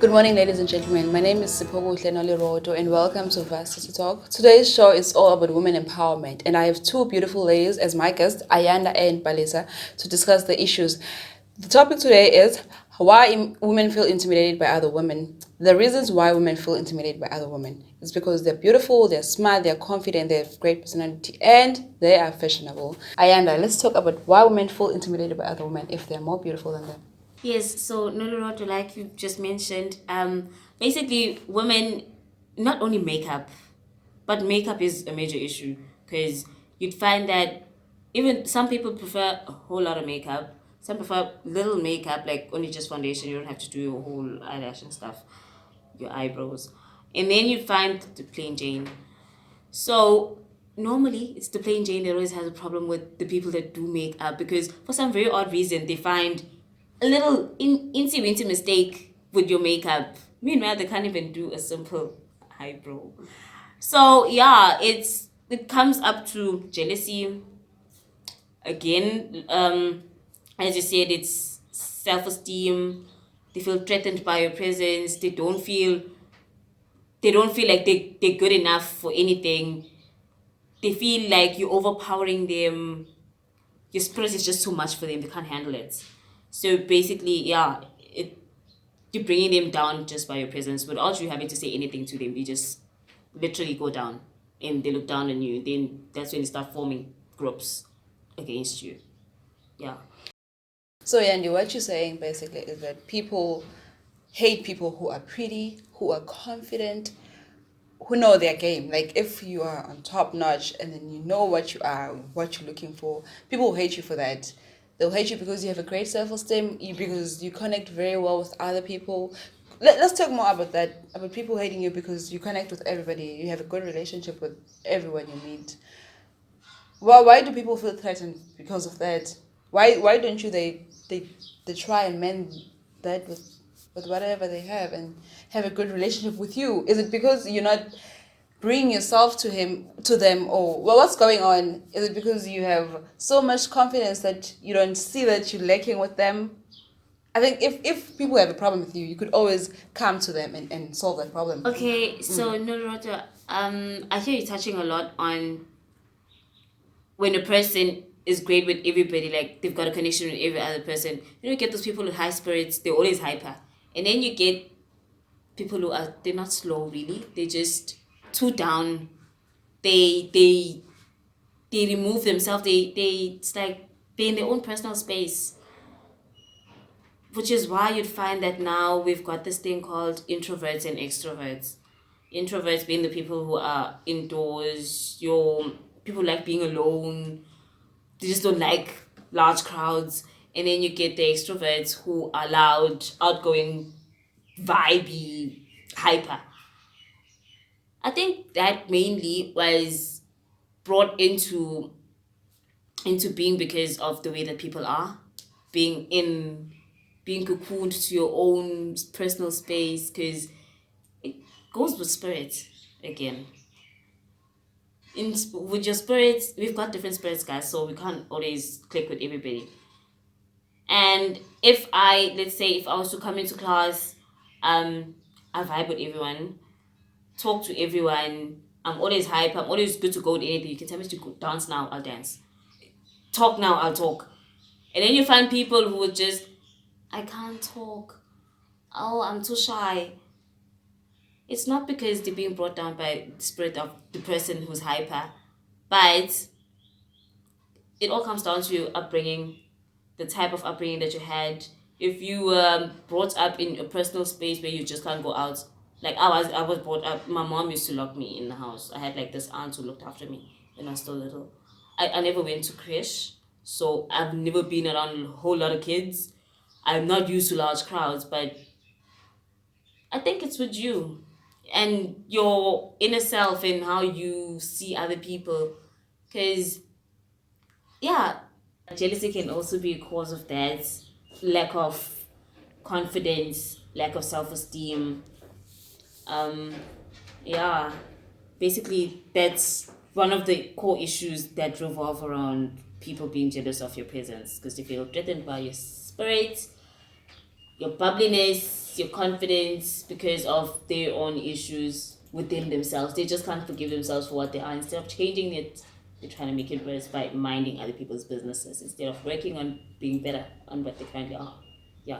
Good morning, ladies and gentlemen. My name is Siphokuhle and welcome to Varsity Talk. Today's show is all about women empowerment, and I have two beautiful ladies as my guests, Ayanda and Balisa, to discuss the issues. The topic today is why women feel intimidated by other women. The reasons why women feel intimidated by other women is because they're beautiful, they're smart, they're confident, they have great personality, and they are fashionable. Ayanda, let's talk about why women feel intimidated by other women if they're more beautiful than them. Yes, so Noloroto, like you just mentioned, basically women not only makeup, but makeup is a major issue because you'd find that even some people prefer a whole lot of makeup, some prefer little makeup, like only just foundation. You don't have to do your whole eyelash and stuff, your eyebrows, and then you find the plain Jane. So normally it's the plain Jane that always has a problem with the people that do makeup because for some very odd reason they find a little incy wincy mistake with your makeup. Meanwhile, they can't even do a simple eyebrow. So yeah, it comes up to jealousy again. As you said, it's self-esteem. They feel threatened by your presence. They don't feel like they're good enough for anything. They feel like you're overpowering them. Your spirit is just too much for them. They can't handle it. So basically, yeah, you're bringing them down just by your presence without you having to say anything to them. They just literally go down and they look down on you. Then that's when they start forming groups against you. Yeah. So, Yandy, what you're saying basically is that people hate people who are pretty, who are confident, who know their game. Like if you are on top notch and then you know what you are, what you're looking for, people will hate you for that. They'll hate you because you have a great self-esteem, because you connect very well with other people. Let's talk more about that, about people hating you because you connect with everybody. You have a good relationship with everyone you meet. Well, why do people feel threatened because of that? Why don't you they try and mend that with whatever they have and have a good relationship with you? Is it because you're not bringing yourself to them, or well, what's going on? Is it because you have so much confidence that you don't see that you're lacking with them? I think if people have a problem with you, you could always come to them and solve that problem. Okay, so Nolorota, I hear you touching a lot on when a person is great with everybody, like they've got a connection with every other person. You get those people with high spirits, they're always hyper. And then you get people who are they're not slow really. They're just too down. They remove themselves. It's like they're in their own personal space. Which is why you'd find that now we've got this thing called introverts and extroverts. Introverts being the people who are indoors, your people like being alone, they just don't like large crowds. And then you get the extroverts who are loud, outgoing, vibey, hyper. I think that mainly was brought into being because of the way that people are, being in being cocooned to your own personal space, because it goes with spirit again. With your spirits, we've got different spirits, guys, so we can't always click with everybody. And if I, let's say, if I was to come into class, um, I vibe with everyone, talk to everyone. I'm always hype. I'm always good to go with anything. You can tell me to go dance now, I'll dance. Talk now, I'll talk. And then you find people who would just, I can't talk. Oh, I'm too shy. It's not because they're being brought down by the spirit of the person who's hyper, but it all comes down to your upbringing, the type of upbringing that you had. If you were brought up in a personal space where you just can't go out, like I was brought up. My mom used to lock me in the house. I had like this aunt who looked after me when I was still little. I never went to creche, so I've never been around a whole lot of kids. I'm not used to large crowds, but I think it's with you and your inner self and how you see other people. Because, yeah, jealousy can also be a cause of that. Lack of confidence, lack of self esteem. Um, yeah, basically, that's one of the core issues that revolve around people being jealous of your presence because they feel threatened by your spirit. your bubbliness, your confidence because of their own issues within themselves. They just can't forgive themselves for what they are. Instead of changing it, they're trying to make it worse by minding other people's businesses instead of working on being better on what they currently are. Yeah.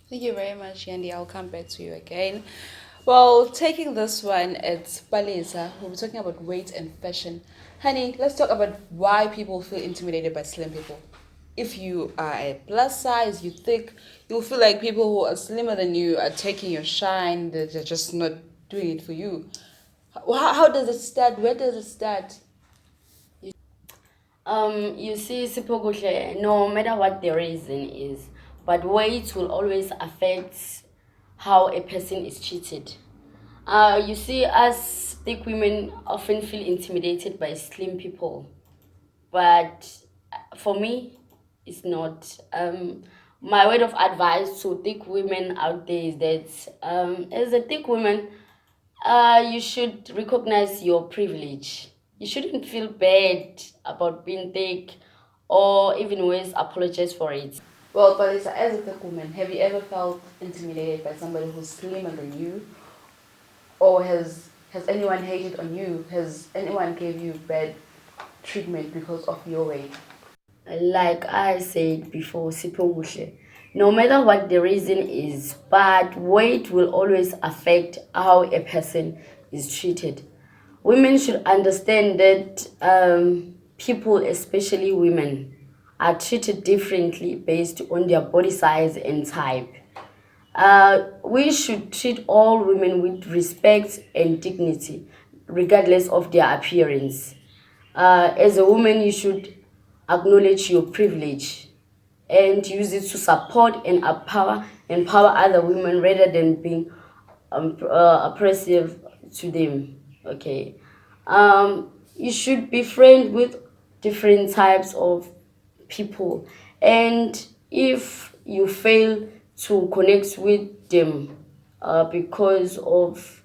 Thank you very much, Yandy. I'll come back to you again. Well, taking this one, it's Palisa. We'll be talking about weight and fashion. Honey, let's talk about why people feel intimidated by slim people. If you are a plus size, you thick, you'll feel like people who are slimmer than you are taking your shine. They're just not doing it for you. How does it start? Where does it start? You see, Siphokuhle, no matter what the reason is, but weight will always affect how a person is treated. You see, us thick women often feel intimidated by slim people, but for me, it's not. My word of advice to thick women out there is that as a thick woman, you should recognize your privilege. You shouldn't feel bad about being thick, or even worse, apologize for it. Well, Palisa, as a thick woman, have you ever felt intimidated by somebody who's slimmer than you? Or has anyone hated on you? Has anyone gave you bad treatment because of your weight? Like I said before, Siphokuhle, no matter what the reason is, but weight will always affect how a person is treated. Women should understand that people, especially women, are treated differently based on their body size and type. We should treat all women with respect and dignity, regardless of their appearance. As a woman, you should acknowledge your privilege and use it to support and empower other women rather than being oppressive to them. Okay. You should be friends with different types of people, and if you fail to connect with them because of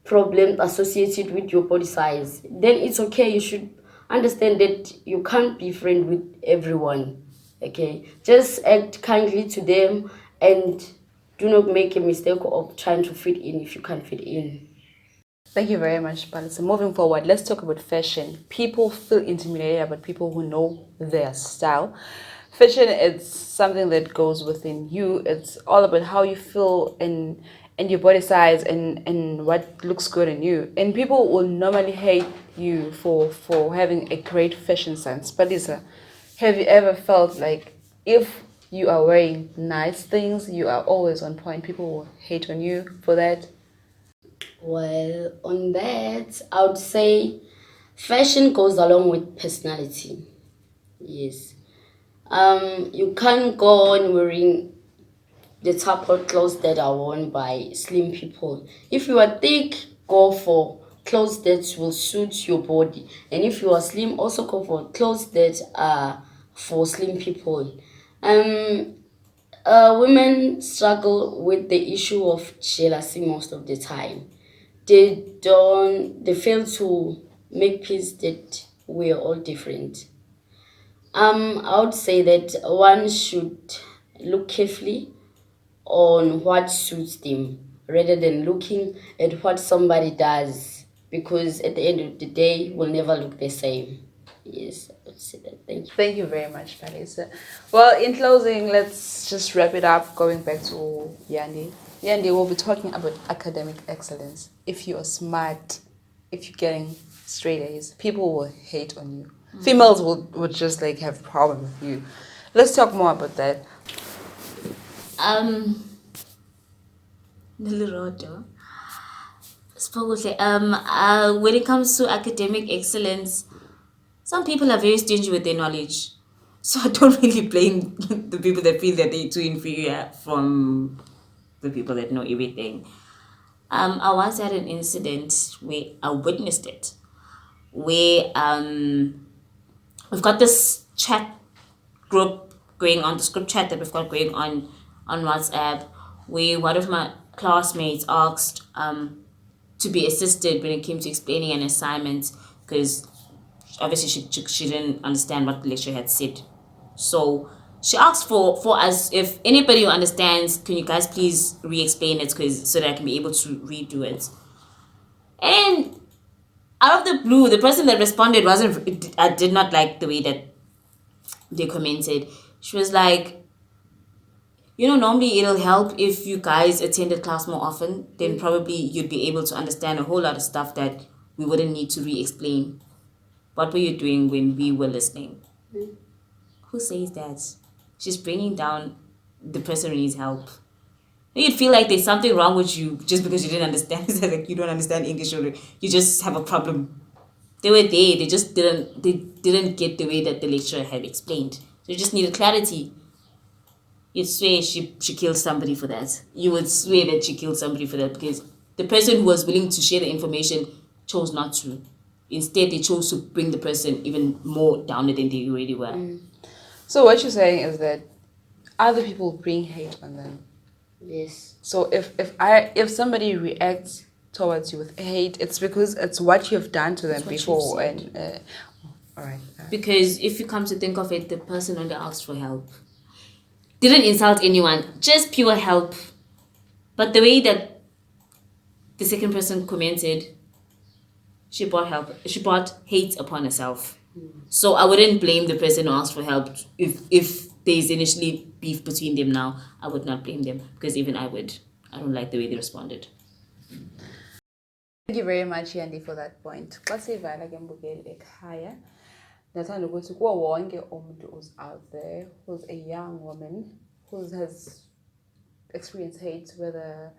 problems associated with your body size, then it's okay. You should understand that you can't be friends with everyone. Okay, just act kindly to them and do not make a mistake of trying to fit in if you can't fit in. Thank you very much, Palisa. Moving forward, let's talk about fashion. People feel intimidated about people who know their style. Fashion is something that goes within you. It's all about how you feel and your body size and what looks good in you. And people will normally hate you for having a great fashion sense. Palisa, have you ever felt like if you are wearing nice things, you are always on point, people will hate on you for that? Well, on that, I would say fashion goes along with personality. Yes. You can't go on wearing the type of clothes that are worn by slim people. If you are thick, go for clothes that will suit your body. And if you are slim, also go for clothes that are for slim people. Um, Women struggle with the issue of jealousy most of the time. They fail to make peace that we are all different. I would say that one should look carefully on what suits them rather than looking at what somebody does, because at the end of the day we'll never look the same. Yes, I would say that. Thank you. Thank you very much, Palisa. Well, in closing, let's just wrap it up going back to Yandi. Yandi, we'll be talking about academic excellence. If you are smart, if you're getting straight A's, people will hate on you. Females would just like have problem with you. Let's talk more about that. Niliroto. Siphokuhle, when it comes to academic excellence, some people are very stingy with their knowledge. So I don't really blame the people that feel that they're too inferior from the people that know everything. I once had an incident where I witnessed it, where we've got this chat group going on, this group chat that we've got going on WhatsApp, where one of my classmates asked to be assisted when it came to explaining an assignment, because obviously she didn't understand what the lecturer had said. So She asked for us, if anybody who understands, can you guys please re-explain it, so that I can be able to redo it. And out of the blue, the person that responded wasn't. I did not like the way that they commented. She was like, normally it'll help if you guys attended class more often. Then probably you'd be able to understand a whole lot of stuff that we wouldn't need to re-explain. What were you doing when we were listening? Who says that? She's bringing down the person who needs help. You'd feel like there's something wrong with you just because you didn't understand. It's like you don't understand English, or you just have a problem. They were there. They just didn't get the way that the lecturer had explained. So you just needed clarity. You'd swear she killed somebody for that. You would swear that she killed somebody for that, because the person who was willing to share the information chose not to. Instead, they chose to bring the person even more down than they already were. So what you're saying is that other people bring hate on them. Yes. So if somebody reacts towards you with hate, it's because it's what you've done to them before. And all right. Because if you come to think of it, the person only asked for help, didn't insult anyone, just pure help. But the way that the second person commented, she brought hate upon herself. So I wouldn't blame the person who asked for help. If there's initially beef between them now, I would not blame them, because even I would. I don't like the way they responded. Thank you very much, Yandi, for that point. Kwasivala ke mbukeli ekhaya. Nathanda ukuthi kuwo wonke umuntu who's out there, who's a young woman, who has experienced hate, whether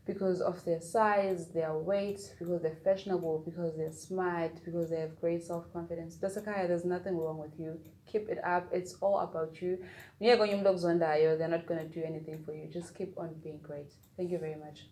because of their size, their weight, because they're fashionable, because they're smart, because they have great self-confidence. Dasakaya, there's nothing wrong with you. Keep it up. It's all about you. They're not going to do anything for you. Just keep on being great. Thank you very much.